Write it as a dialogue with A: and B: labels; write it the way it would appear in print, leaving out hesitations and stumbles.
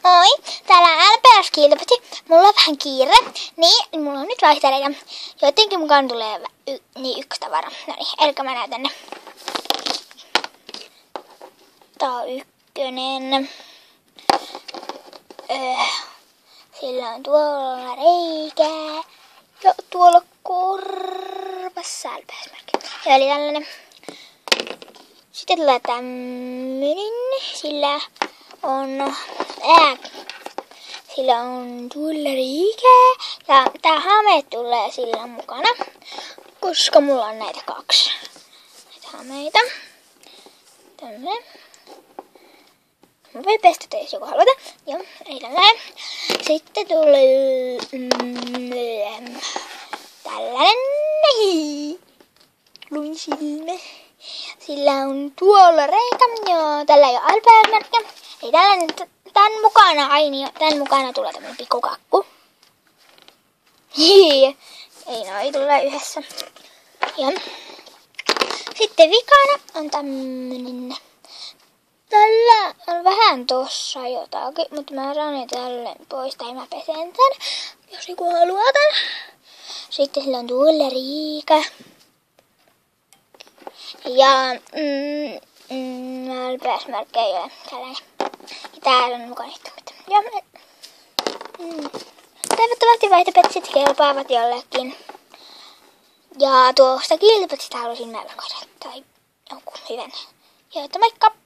A: Moi, täällä on LPS Kilpati. Mulla on vähän kiire, niin mulla on nyt vaihteleita. Jotenkin mukaan tulee yksi tavara. No niin, elikkä mä näytän ne. Tää on ykkönen. Sillä on tuolla reikää. Ja tuolla korvassa LPS-merkki. Eli tällainen. Sitten tulee tämmönen. Sillä on tuolla reikää. Ja tää hame tulee sillä mukana. Koska mulla on näitä kaksi. Näitä hameita. Tämmönen. Mä voin pestä jos joku haluaa. Joo, ei tällainen. Sitten tulee tällainen. Lumisilme. Sillä on tuolla reikä. Joo, tällä ei ole LPS-merkkiä. Ei tällainen. Tän mukana tulee tämmönen pikkukakku. Ei noi tulee yhdessä. Ja sitten vikana on tämmönen. Tällä on vähän tossa jotakin, mutta mä saan tälle pois tai mä pesen tän, jos joku haluaa tän. Sitten sillä on tuolla riika. Ja LPS-merkki ei ole tällainen. Ja täällä on mukana ihtumista. Ja toivottavasti vaihtopetsit kelpaavat jollekin. Ja tuosta kilpatsista halusin melkoisen tai jonkun hyvän. Ja moikka!